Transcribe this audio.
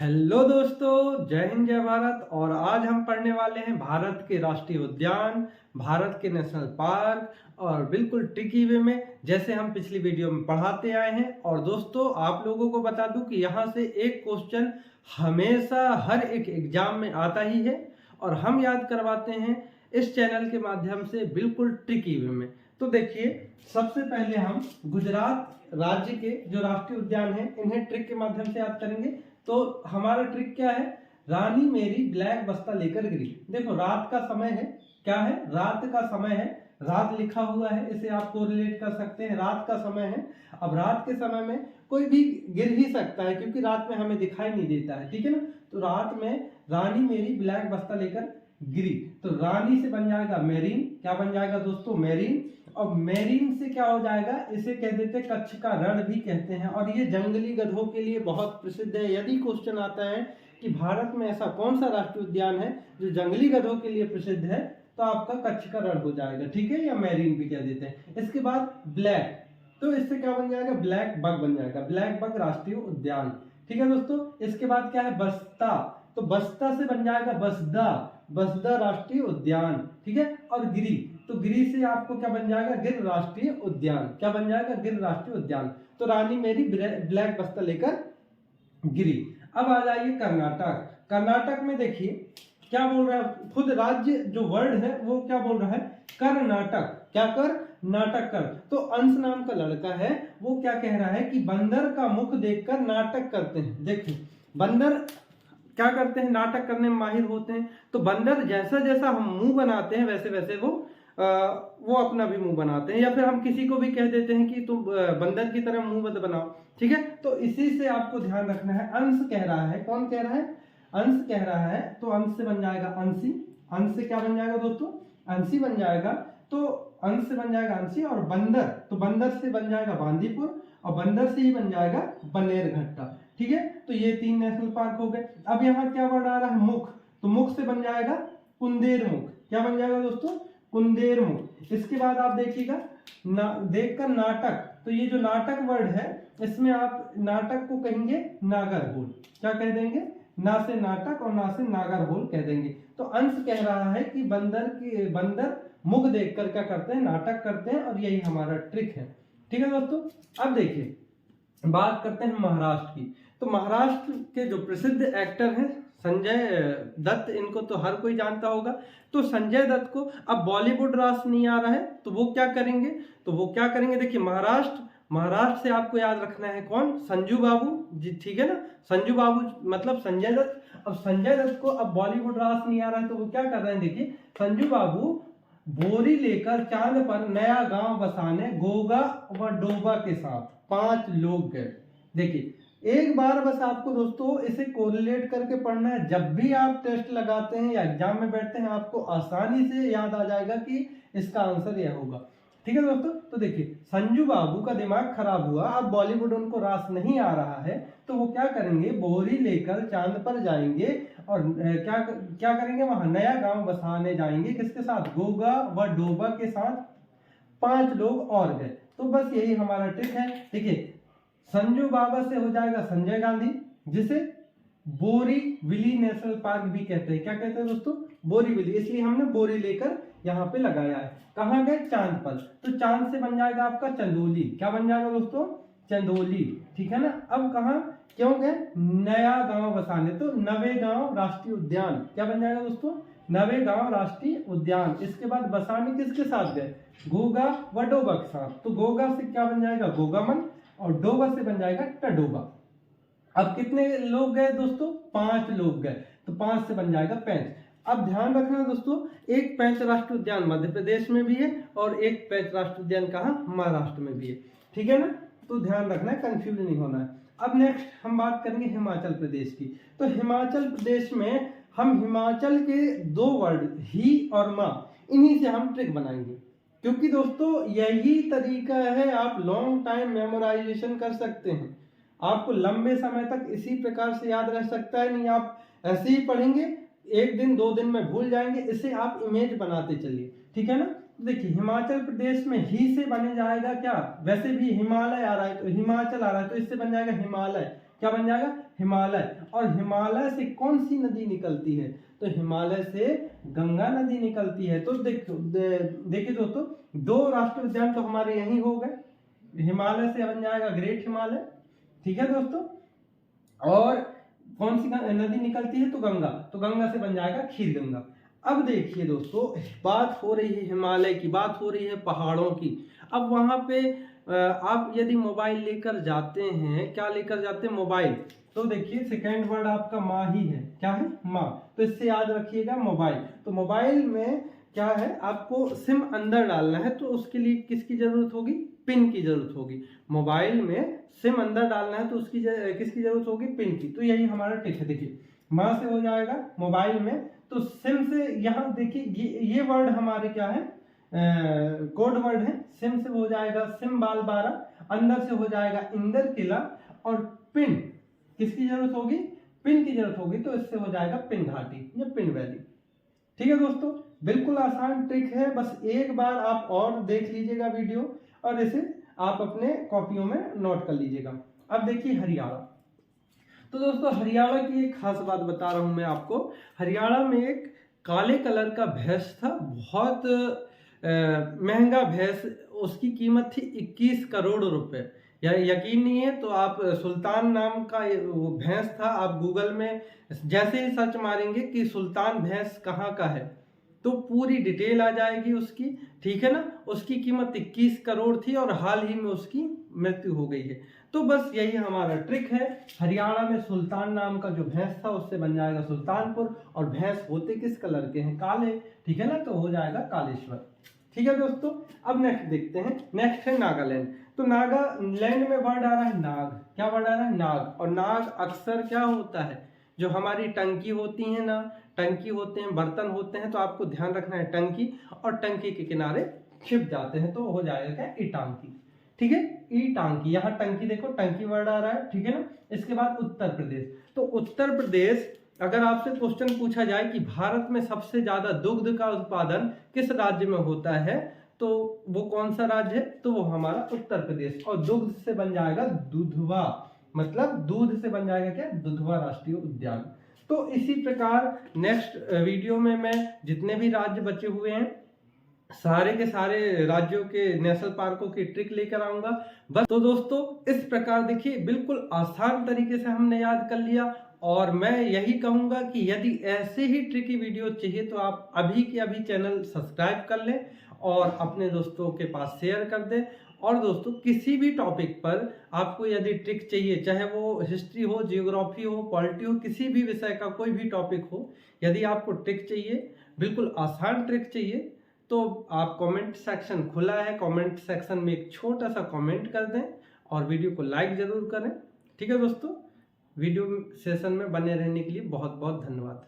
Hello दोस्तों, जय हिंद जय भारत। और आज हम पढ़ने वाले हैं भारत के राष्ट्रीय उद्यान, भारत के नेशनल पार्क और बिल्कुल ट्रिकी वे में, जैसे हम पिछली वीडियो में पढ़ाते आए हैं। और दोस्तों, आप लोगों को बता दूं कि यहाँ से एक क्वेश्चन हमेशा हर एक एग्जाम में आता ही है और हम याद करवाते हैं इस चैनल के माध्यम से बिल्कुल ट्रिकी वे में। तो देखिए, सबसे पहले हम गुजरात राज्य के जो राष्ट्रीय उद्यान है इन्हें ट्रिक के माध्यम से याद करेंगे। तो हमारा ट्रिक क्या है? रानी मेरी ब्लैक बस्ता लेकर गिरी। देखो, रात का समय है। क्या है? रात का समय है। रात लिखा हुआ है, इसे आप कोरिलेट कर सकते हैं। रात का समय है। अब रात के समय में कोई भी गिर ही सकता है क्योंकि रात में हमें दिखाई नहीं देता है, ठीक है ना। तो रात में रानी मेरी ब्लैक बस्ता लेकर गिरी, तो रानी से बन जाएगा मेरीन। क्या बन जाएगा दोस्तों? मेरीन। और मेरीन से क्या हो जाएगा? इसे कह देते हैं कच्छ का रण भी कहते हैं। और ये जंगली गधों के लिए बहुत प्रसिद्ध है। यदि क्वेश्चन आता है कि भारत में ऐसा कौन सा राष्ट्रीय उद्यान है जो जंगली गधों के लिए प्रसिद्ध है, तो आपका कच्छ का रण हो जाएगा, ठीक है, या मेरीन भी कह देते हैं। इसके बाद ब्लैक, तो इससे क्या बन जाएगा? ब्लैक बग बन जाएगा। ब्लैक बग राष्ट्रीय उद्यान, ठीक है दोस्तों। इसके बाद क्या है? बस्ता, तो बस्ता से बन जाएगा बसदा। बसदा राष्ट्रीय उद्यान, ठीक है। और गिरी, तो गिरी से आपको क्या बन जाएगा? गिर राष्ट्रीय उद्यान। क्या बन जाएगा? गिर राष्ट्रीय उद्यान। तो रानी मेरी ब्लैक बस्ता लेकर गिरी। अब आ जाइए कर्नाटक। कर्नाटक में देखिए क्या बोल रहा है, खुद राज्य जो वर्ड है वो क्या बोल रहा है? कर्नाटक। क्या कर? नाटक कर। तो अंश नाम का लड़का है, वो क्या कह रहा है कि बंदर का मुख देखकर नाटक करते हैं। देखिए, बंदर क्या करते हैं? नाटक करने में माहिर होते हैं। तो बंदर जैसा जैसा हम मुंह बनाते हैं वैसे वैसे वो अपना भी मुंह बनाते हैं। या फिर हम किसी को भी कह देते हैं कि तुम बंदर की तरह मुंह मत बनाओ, ठीक है। तो इसी से आपको ध्यान रखना है। अंश कह रहा है, कौन कह रहा है? अंश कह रहा है। तो अंश से बन जाएगा अंशी। अंश से क्या बन जाएगा दोस्तों? अंशी बन जाएगा। तो अंश से बन जाएगा अंशी। और बंदर, तो बंदर से बन जाएगा बांदीपुर। और बंदर से ही बन जाएगा बनेरघट्टा, ठीक है। तो ये 3 नेशनल पार्क हो गए। अब यहाँ क्या वर्ड आ रहा है? मुख, तो मुख से बन जाएगा कुंदेर मुख। क्या बन जाएगा दोस्तों? कुंदेर मुख। इसके बाद आप देखिएगा देखकर नाटक, तो ये जो नाटक वर्ड है इसमें आप नाटक को कहेंगे नागरहोल। क्या कह देंगे? ना से नाटक और ना से नागरहोल कह देंगे। तो अंश कह रहा है कि बंदर मुख देखकर क्या करते हैं? नाटक करते हैं। और यही हमारा ट्रिक है, ठीक है दोस्तों। अब देखिए, बात करते हैं महाराष्ट्र की। तो महाराष्ट्र के जो प्रसिद्ध एक्टर हैं संजय दत्त, इनको तो हर कोई जानता होगा। तो संजय दत्त को अब बॉलीवुड रास नहीं आ रहा है, तो वो क्या करेंगे? देखिए, महाराष्ट्र से आपको याद रखना है कौन? संजू बाबू जी, ठीक है ना। संजू बाबू मतलब संजय दत्त। अब संजय दत्त को अब बॉलीवुड रास नहीं आ रहा है, तो वो क्या कर रहे हैं? देखिए, संजू बाबू बोरी लेकर चांद पर नया गांव बसाने गोगा व डोबा के साथ 5 लोग गए। देखिए, एक बार बस आपको दोस्तों इसे कोरिलेट करके पढ़ना है। जब भी आप टेस्ट लगाते हैं या एग्जाम में बैठते हैं, आपको आसानी से याद आ जाएगा कि इसका आंसर यह होगा, ठीक है दोस्तों। तो देखिए, संजू बाबू का दिमाग खराब हुआ, अब बॉलीवुड उनको रास नहीं आ रहा है, तो वो क्या करेंगे? बोरी लेकर चांद पर जाएंगे और क्या करेंगे? वहां नया गांव बसाने जाएंगे। किसके साथ? गोगा व डोबा के साथ 5 लोग और गए। तो बस यही हमारा ट्रिक है। देखिए, संजू बाबा से हो जाएगा संजय गांधी, जिसे बोरीविली नेशनल पार्क भी कहते हैं। क्या कहते हैं दोस्तों? बोरीविली, इसलिए हमने बोरी लेकर यहाँ पे लगाया है। कहाँ गए? चांद पर। तो चांद से बन जाएगा आपका चंदोली। क्या बन जाएगा दोस्तों? चंदोली, ठीक है ना। अब कहाँ क्यों गए? नया गांव बसाने, तो नवेगांव राष्ट्रीय उद्यान। क्या बन जाएगा दोस्तों? नवेगांव राष्ट्रीय उद्यान। इसके बाद बसाने किसके साथ गए? गोगा व डोबा के साथ। तो गोगा से क्या बन जाएगा? गोगामन। और डोबा से बन जाएगा टडोबा। अब कितने लोग गए दोस्तों? 5 लोग गए। तो 5 से बन जाएगा 5। अब ध्यान रखना दोस्तों, एक पेंच राष्ट्रीय उद्यान मध्य प्रदेश में भी है और एक पेंच राष्ट्रीय उद्यान कहाँ? महाराष्ट्र में भी है, ठीक है ना। तो ध्यान रखना है, कंफ्यूज नहीं होना है। अब नेक्स्ट हम बात करेंगे हिमाचल प्रदेश की। तो हिमाचल प्रदेश में हम हिमाचल के 2 वर्ड ही और माँ, इन्हीं से हम ट्रिक बनाएंगे। क्योंकि दोस्तों यही तरीका है, आप लॉन्ग टाइम मेमोराइजेशन कर सकते हैं। आपको लंबे समय तक इसी प्रकार से याद रह सकता है। नहीं आप ऐसे ही पढ़ेंगे, 1 दिन 2 दिन में भूल जाएंगे। इसे आप इमेज बनाते चलिए, ठीक है ना। तो देखिए, हिमाचल प्रदेश में ही से बने जाएगा क्या? वैसे भी हिमालय आ रहा है तो हिमाचल आ रहा है, तो इससे बन जाएगा हिमालय। क्या बन जाएगा? हिमालय। और हिमालय से कौन सी नदी निकलती है? तो हिमालय से गंगा नदी निकलती है। तो देखिए दोस्तों, 2 राष्ट्रीय उद्यान तो हमारे यही हो गए। हिमालय से बन जाएगा ग्रेट हिमालय, ठीक है दोस्तों। और कौन सी नदी निकलती है? तो गंगा। तो गंगा से बन जाएगा खीर गंगा। अब देखिए दोस्तों, बात हो रही है हिमालय की, बात हो रही है पहाड़ों की। अब वहां पे आप यदि मोबाइल लेकर जाते हैं, क्या लेकर जाते हैं? मोबाइल। तो देखिए सेकंड वर्ड आपका माँ ही है। क्या है? माँ। तो इससे याद रखिएगा मोबाइल। तो मोबाइल में क्या है, आपको सिम अंदर डालना है, तो उसके लिए किसकी जरूरत होगी? पिन की जरूरत होगी। मोबाइल में सिम अंदर डालना है तो उसकी किसकी जरूरत होगी? पिन की। तो यही हमारा ट्रिक है। देखिए माँ से हो जाएगा मोबाइल में, तो सिम से यहाँ देखिए ये वर्ड हमारे क्या है? कोड वर्ड है। सिम से हो जाएगा सिम बाल 12, अंदर से हो जाएगा इंदर किला, और पिन किसकी जरूरत होगी? पिन की जरूरत होगी। तो इससे हो जाएगा पिन घाटी या पिन वैली। ठीक है दोस्तों, बिल्कुल आसान ट्रिक है। बस एक बार आप और देख लीजिएगा वीडियो, और इसे आप अपने कॉपियों में नोट कर लीजिएगा। अब देखिए हरियाणा। तो दोस्तों हरियाणा की एक खास बात बता रहा हूं मैं आपको। हरियाणा में एक काले कलर का भैंस था, बहुत महंगा भैंस। उसकी कीमत थी 21 करोड़ रुपए। या यकीन नहीं है तो आप सुल्तान नाम का वो भैंस था, आप गूगल में जैसे ही सर्च मारेंगे कि सुल्तान भैंस कहाँ का है, तो पूरी डिटेल आ जाएगी उसकी। ठीक है ना? उसकी कीमत 21 करोड़ थी और हाल ही में उसकी मृत्यु हो गई है। तो बस यही हमारा ट्रिक है। हरियाणा में सुल्तान नाम का जो भैंस था उससे बन जाएगा सुल्तानपुर, और भैंस होते किस कलर के हैं? काले। ठीक है ना? तो हो जाएगा कालेश्वर। ठीक है दोस्तों, अब नेक्स्ट देखते हैं। नेक्स्ट है नागालैंड। तो नागालैंड में वर्ड आ रहा है नाग। क्या वर्ड आ रहा है? नाग। और नाग अक्सर क्या होता है? जो हमारी टंकी होती है ना, टंकी होते हैं, बर्तन होते हैं, तो आपको ध्यान रखना है टंकी, और टंकी के किनारे छिप जाते हैं, तो हो जाएगा क्या? ईटांकी। ठीक है, ईटांकी। यहाँ टंकी देखो, टंकी वर्ड आ रहा है। ठीक है ना? इसके बाद उत्तर प्रदेश। तो उत्तर प्रदेश, अगर आपसे क्वेश्चन पूछा जाए कि भारत में सबसे ज्यादा दुग्ध का उत्पादन किस राज्य में होता है, तो वो कौन सा राज्य है? तो वो हमारा उत्तर प्रदेश। और दुग्ध से बन जाएगा दुधवा, मतलब दूध से बन जाएगा क्या? दुधवा राष्ट्रीय उद्यान। तो इसी प्रकार नेक्स्ट वीडियो में मैं जितने भी राज्य बचे हुए हैं, सारे के सारे राज्यों के नेशनल पार्कों की ट्रिक लेकर आऊंगा। बस तो दोस्तों इस प्रकार देखिए, बिल्कुल आसान तरीके से हमने याद कर लिया। और मैं यही कहूंगा कि यदि ऐसे ही ट्रिकी वीडियो चाहिए तो आप अभी के अभी चैनल सब्सक्राइब कर लें और अपने दोस्तों के पास शेयर कर दें। और दोस्तों किसी भी टॉपिक पर आपको यदि ट्रिक चाहिए, चाहे वो हिस्ट्री हो, जियोग्राफी हो, पॉलिटी हो, किसी भी विषय का कोई भी टॉपिक हो, यदि आपको ट्रिक चाहिए, बिल्कुल आसान ट्रिक चाहिए, तो आप कमेंट सेक्शन खुला है, कमेंट सेक्शन में एक छोटा सा कमेंट कर दें और वीडियो को लाइक जरूर करें। ठीक है दोस्तों, वीडियो सेशन में बने रहने के लिए बहुत बहुत धन्यवाद।